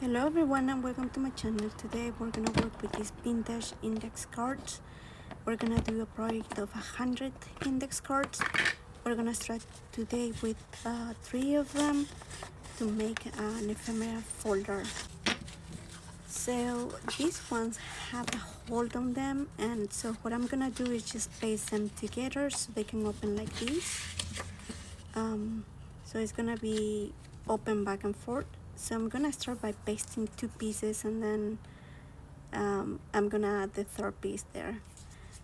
Hello everyone and welcome to my channel. Today we're gonna work with these vintage index cards. We're gonna do a project of 100 index cards. We're gonna start today with 3 of them to make an ephemera folder. So these ones have a hold on them, and so what I'm gonna do is just paste them together so they can open like this. So it's gonna be open back and forth. So I'm gonna start by pasting 2 pieces, and then I'm gonna add the third piece there.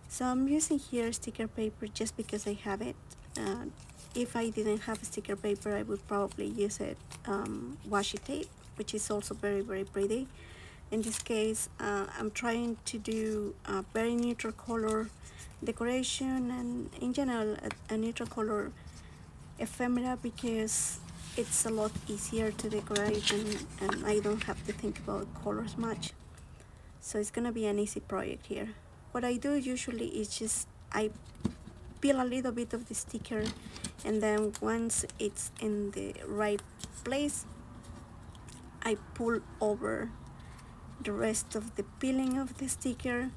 So I'm using here sticker paper just because I have it. If I didn't have sticker paper, I would probably use it washi tape, which is also very pretty. In this case, I'm trying to do a very neutral color decoration, and in general a neutral color ephemera, because it's a lot easier to decorate and I don't have to think about colors much. So it's gonna be an easy project here. What I do usually is just I peel a little bit of the sticker, and then once it's in the right place, I pull over the rest of the peeling of the sticker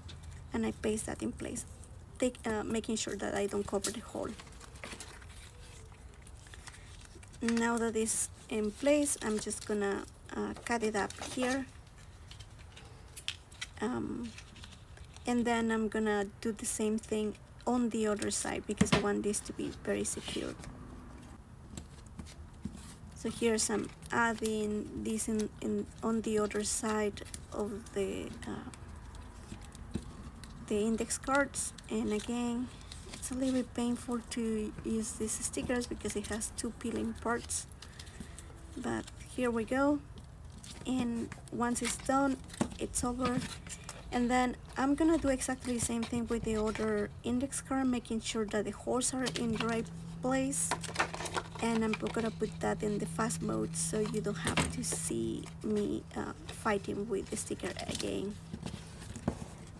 and I paste that in place, making sure that I don't cover the hole. Now that it's in place, I'm just gonna cut it up here, and then I'm gonna do the same thing on the other side because I want this to be very secure. So here's I'm adding this in on the other side of the index cards, and again it's a little bit painful to use these stickers because it has 2 peeling parts, but here we go. And once it's done, it's over. And then I'm gonna do exactly the same thing with the other index card, making sure that the holes are in the right place, and I'm gonna put that in the fast mode so you don't have to see me fighting with the sticker again.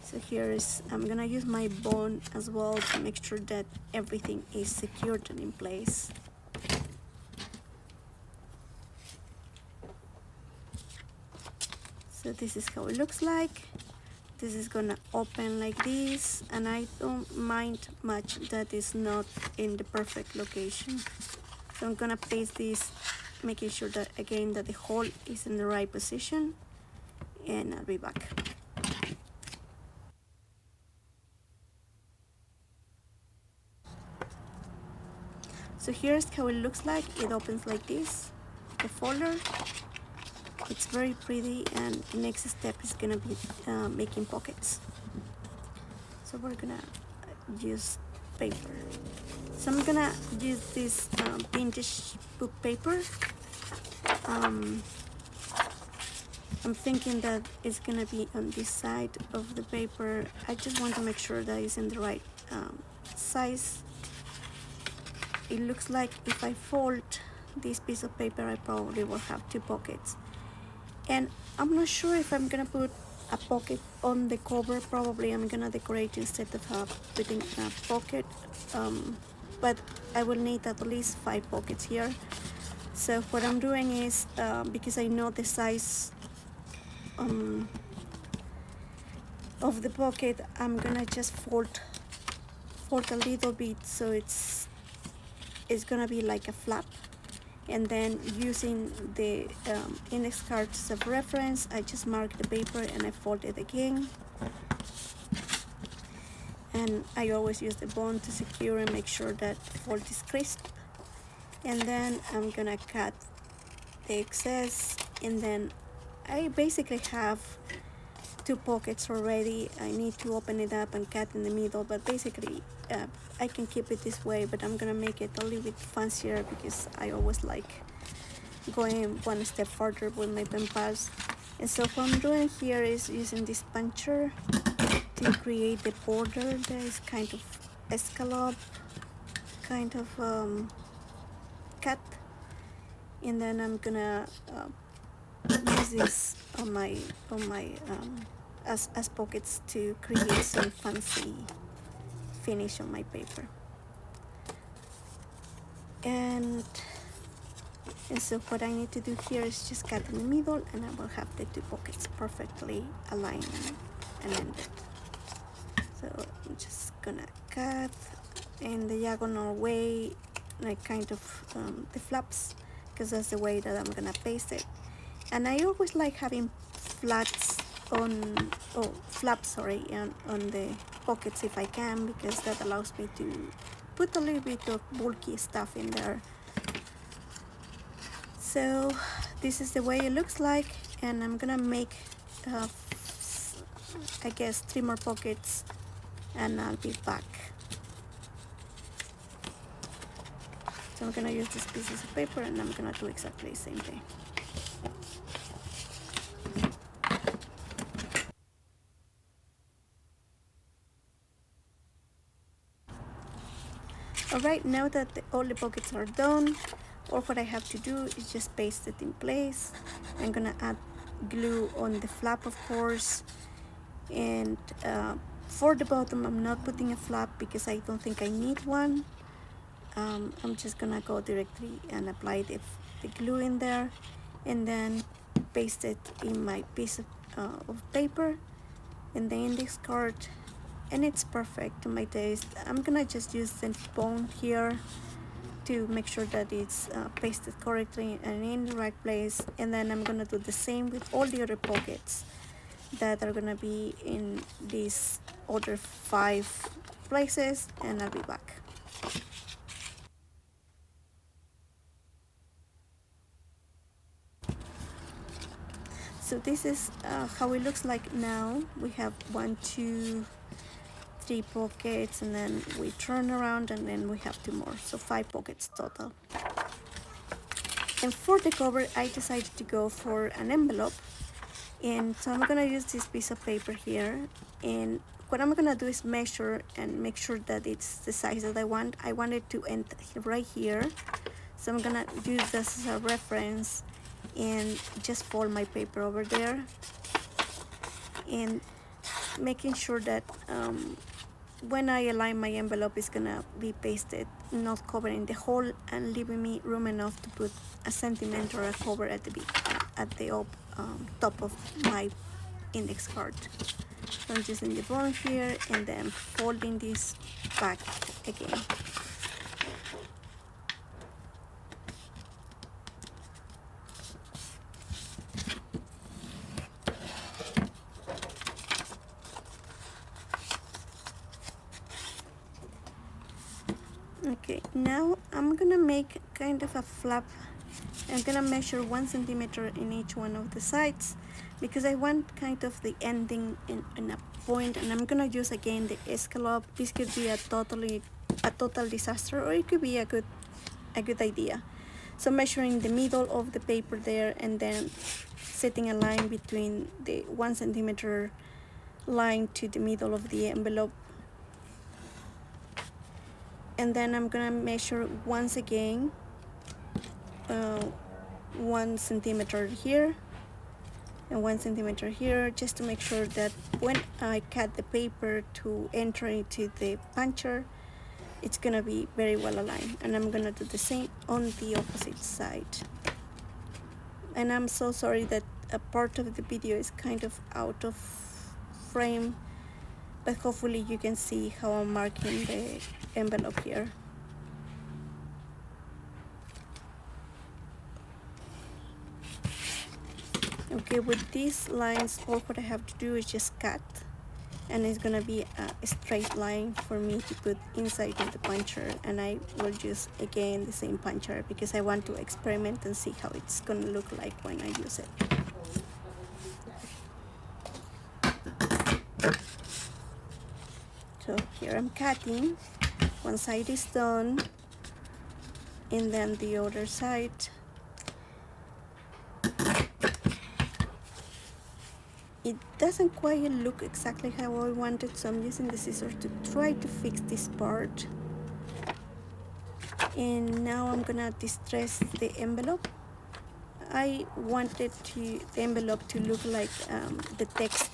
So I'm gonna use my bone as well to make sure that everything is secured and in place. So this is how it looks like. This is gonna open like this, and I don't mind much that it's not in the perfect location. So I'm gonna paste this, making sure that again that the hole is in the right position, and I'll be back. So here's how it looks like. It opens like this, the folder. It's very pretty, and the next step is gonna be making pockets. So we're gonna use paper. So I'm gonna use this vintage book paper. I'm thinking that it's gonna be on this side of the paper. I just want to make sure that it's in the right size. It looks like if I fold this piece of paper, I probably will have 2 pockets. And I'm not sure if I'm gonna put a pocket on the cover. Probably I'm gonna decorate instead of putting a pocket, but I will need at least 5 pockets here. So what I'm doing is, because I know the size of the pocket, I'm gonna just fold a little bit so it's gonna be like a flap. And then using the index cards as a reference, I just mark the paper and I fold it again. And I always use the bone to secure and make sure that the fold is crisp. And then I'm gonna cut the excess, and then I basically have 2 pockets already. I need to open it up and cut in the middle, but basically I can keep it this way, but I'm gonna make it a little bit fancier because I always like going one step further with my pen pals. And so what I'm doing here is using this puncher to create the border that is kind of escalope, kind of cut. And then I'm gonna use this on my as pockets to create some fancy finish on my paper. And And so what I need to do here is just cut in the middle, and I will have the two pockets perfectly aligned and ended. So I'm just gonna cut in the diagonal way, like kind of the flaps, because that's the way that I'm gonna paste it. And I always like having flaps on the pockets if I can, because that allows me to put a little bit of bulky stuff in there. So this is the way it looks like, and I'm gonna make I guess 3 more pockets, and I'll be back. So I'm gonna use these pieces of paper, and I'm gonna do exactly the same thing. Alright, now that all the pockets are done, all what I have to do is just paste it in place. I'm gonna add glue on the flap, of course, and for the bottom I'm not putting a flap because I don't think I need one. I'm just gonna go directly and apply the glue in there, and then paste it in my piece of paper and the index card, and it's perfect to my taste. I'm gonna just use the bone here to make sure that it's pasted correctly and in the right place, and then I'm gonna do the same with all the other pockets that are gonna be in these other 5 places, and I'll be back. So this is how it looks like now. We have 1, 2, 3 pockets, and then we turn around, and then we have 2 more, so 5 pockets total. And for the cover I decided to go for an envelope, and so I'm gonna use this piece of paper here, and what I'm gonna do is measure and make sure that it's the size that I want. I want it to end right here, so I'm gonna use this as a reference and just fold my paper over there, and making sure that when I align my envelope, it's gonna be pasted, not covering the hole, and leaving me room enough to put a sentiment or a cover at the top of my index card. So I'm using the bone here and then folding this back again. Okay, now I'm gonna make kind of a flap. I'm gonna measure 1 centimeter in each one of the sides because I want kind of the ending in a point, and I'm gonna use again the escalope. This could be a total disaster, or it could be a good idea. So measuring the middle of the paper there, and then setting a line between the 1 centimeter line to the middle of the envelope. And then I'm gonna measure once again 1 centimeter here and 1 centimeter here, just to make sure that when I cut the paper to enter into the puncher, it's gonna be very well aligned. And I'm gonna do the same on the opposite side. And I'm so sorry that a part of the video is kind of out of frame, but hopefully you can see how I'm marking the envelope here. Okay, with these lines, all what I have to do is just cut, and it's gonna be a straight line for me to put inside of the puncher, and I will use again the same puncher because I want to experiment and see how it's gonna look like when I use it. So here I'm cutting, one side is done, and then the other side. It doesn't quite look exactly how I wanted, so I'm using the scissors to try to fix this part. And now I'm gonna distress the envelope. I wanted the envelope to look like the text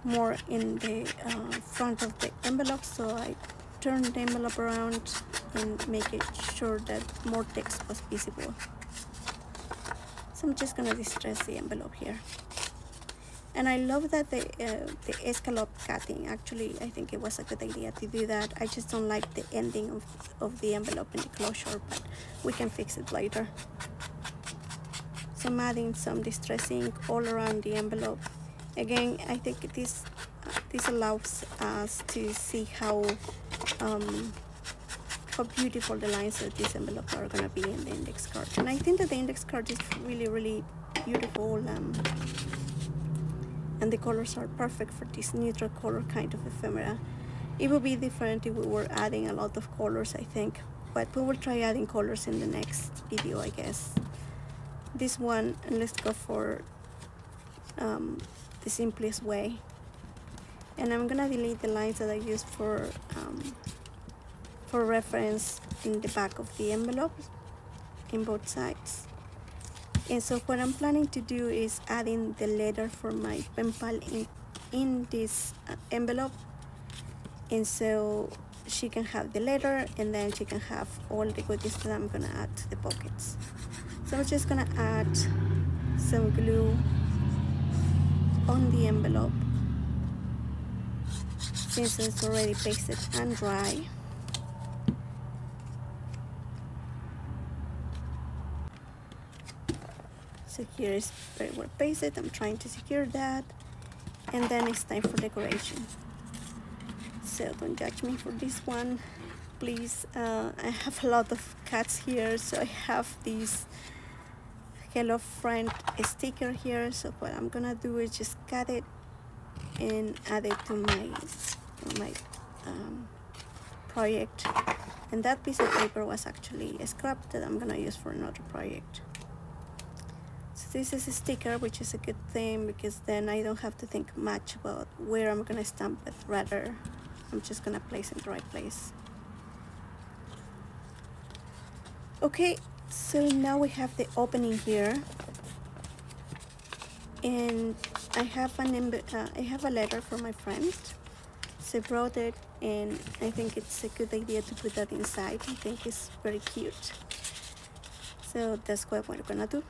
more in the front of the envelope, so I turn the envelope around and make it sure that more text was visible. So I'm just gonna distress the envelope here. And I love that the escalope cutting, actually I think it was a good idea to do that. I just don't like the ending of the envelope in the closure, but we can fix it later. So I'm adding some distress ink all around the envelope. Again, I think this allows us to see how beautiful the lines of this envelope are gonna be in the index card. And I think that the index card is really, really beautiful. And the colors are perfect for this neutral color kind of ephemera. It would be different if we were adding a lot of colors, I think, but we will try adding colors in the next video, I guess. This one, and let's go for the simplest way. And I'm gonna delete the lines that I used for reference in the back of the envelope in both sides. And so what I'm planning to do is adding the letter for my pen pal in this envelope, and so she can have the letter and then she can have all the goodies that I'm gonna add to the pockets. So I'm just gonna add some glue on the envelope since it's already pasted and dry. So here is very well pasted. I'm trying to secure that, and then it's time for decoration. So don't judge me for this one, please. I have a lot of cats here, so I have this Hello Friend sticker here. So what I'm gonna do is just cut it and add it to my project. And that piece of paper was actually a scrap that I'm gonna use for another project. So this is a sticker, which is a good thing because then I don't have to think much about where I'm gonna stamp it. Rather, I'm just gonna place it in the right place. Okay, so now we have the opening here, and I have a letter from my friend. So I brought it, and I think it's a good idea to put that inside. I think it's very cute. So that's what we're gonna do.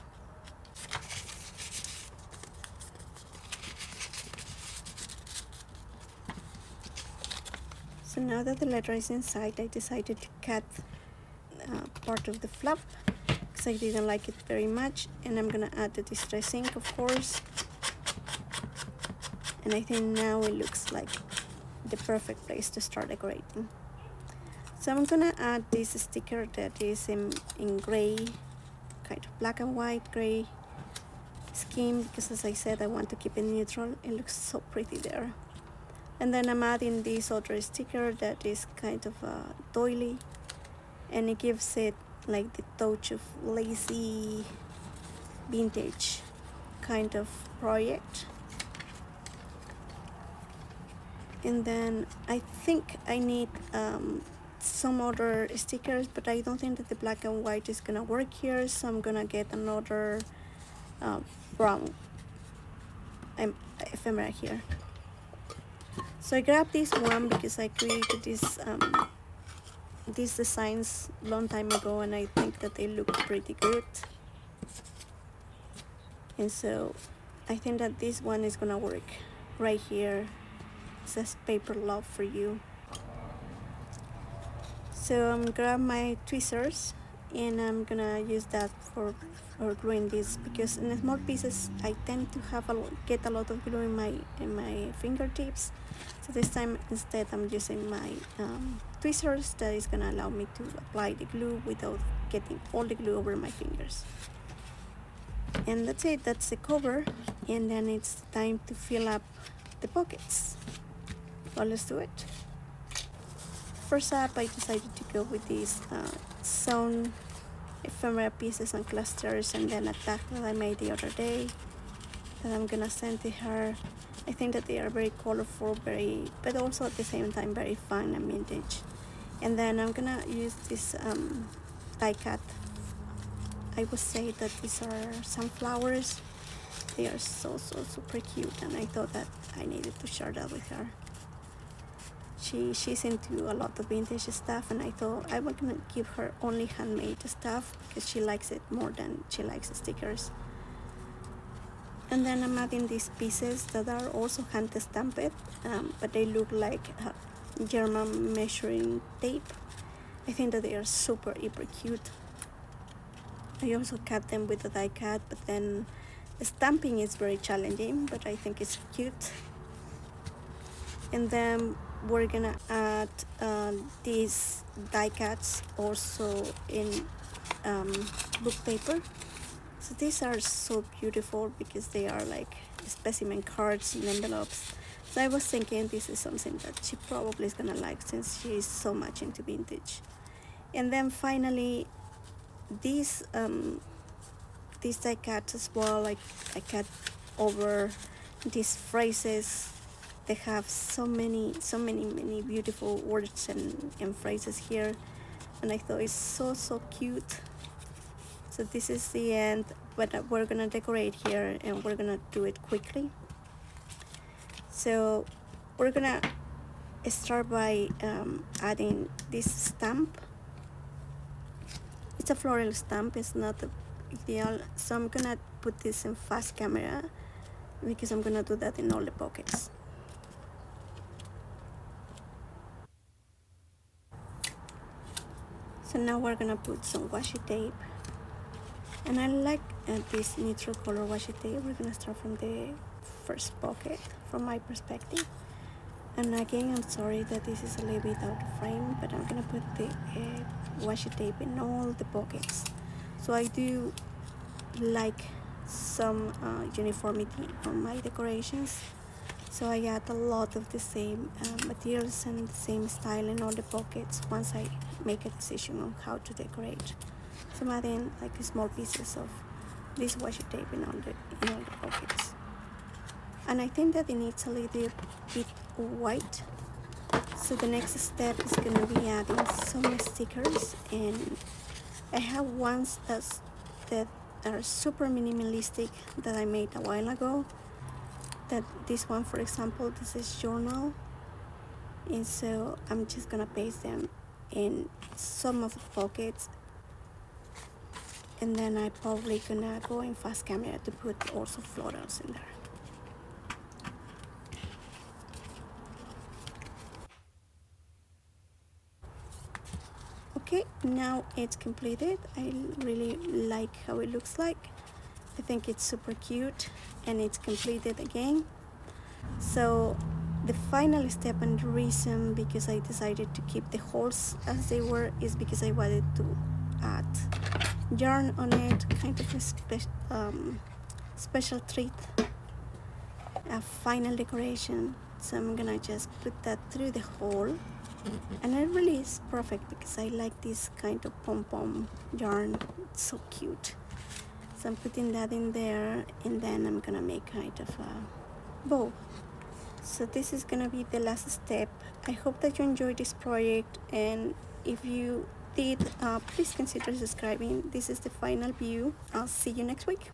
So now that the letter is inside, I decided to cut part of the flap because I didn't like it very much, and I'm gonna add the distress ink, of course. And I think now it looks like the perfect place to start decorating. So I'm gonna add this sticker that is in gray, kind of black and white gray scheme, because as I said, I want to keep it neutral. It looks so pretty there. And then I'm adding this other sticker that is kind of a doily, and it gives it like the touch of lazy vintage kind of project. And then I think I need some other stickers, but I don't think that the black and white is gonna work here, so I'm gonna get another brown ephemera here. So I grabbed this one because I created these designs long time ago, and I think that they look pretty good. And so I think that this one is gonna work right here. It says paper love for you. So I'm grab my tweezers, and I'm gonna use that for gluing this, because in the small pieces I tend to get a lot of glue in my fingertips. So this time instead I'm using my tweezers that is gonna allow me to apply the glue without getting all the glue over my fingers. And that's it, that's the cover, and then it's time to fill up the pockets. Well, let's do it. First up, I decided to go with these sewn ephemera pieces and clusters, and then a tag that I made the other day that I'm gonna send to her. I think that they are very colorful, but also at the same time very fun and vintage. And then I'm gonna use this die cut. I would say that these are sunflowers. They are so super cute, and I thought that I needed to share that with her. she's into a lot of vintage stuff, and I thought I was gonna give her only handmade stuff because she likes it more than she likes stickers. And then I'm adding these pieces that are also hand stamped, but they look like German measuring tape. I think that they are super cute. I also cut them with a die cut, but then stamping is very challenging, but I think it's cute. And then we're gonna add these die cuts also in book paper. So these are so beautiful because they are like specimen cards and envelopes. So I was thinking this is something that she probably is gonna like since she is so much into vintage. And then finally these die cuts as well, like I cut over these phrases. They have so many beautiful words and phrases here, and I thought it's so cute. So this is the end, but we're gonna decorate here and we're gonna do it quickly. So we're gonna start by adding this stamp. It's a floral stamp, it's not ideal, so I'm gonna put this in fast camera because I'm gonna do that in all the pockets. So now we're gonna put some washi tape, and I like this neutral color washi tape. We're gonna start from the first pocket from my perspective. And again, I'm sorry that this is a little bit out of frame, but I'm gonna put the washi tape in all the pockets. So I do like some uniformity on my decorations. So I add a lot of the same materials and the same style in all the pockets once I make a decision on how to decorate. So I'm adding like small pieces of this washi tape in all the pockets. And I think that it needs a little bit white. So the next step is gonna be adding some stickers, and I have ones that are super minimalistic that I made a while ago. That this one, for example, this is journal, and so I'm just gonna paste them in some of the pockets, and then I probably gonna go in fast camera to put also florals in there. Okay, now it's completed. I really like how it looks like. I think it's super cute, and it's completed again. So the final step, and the reason because I decided to keep the holes as they were is because I wanted to add yarn on it, kind of a special treat, a final decoration. So I'm gonna just put that through the hole, and it really is perfect because I like this kind of pom-pom yarn. It's so cute. So I'm putting that in there, and then I'm gonna make kind of a bow. So this is gonna be the last step. I hope that you enjoyed this project, and if you did, please consider subscribing. This is the final view. I'll see you next week.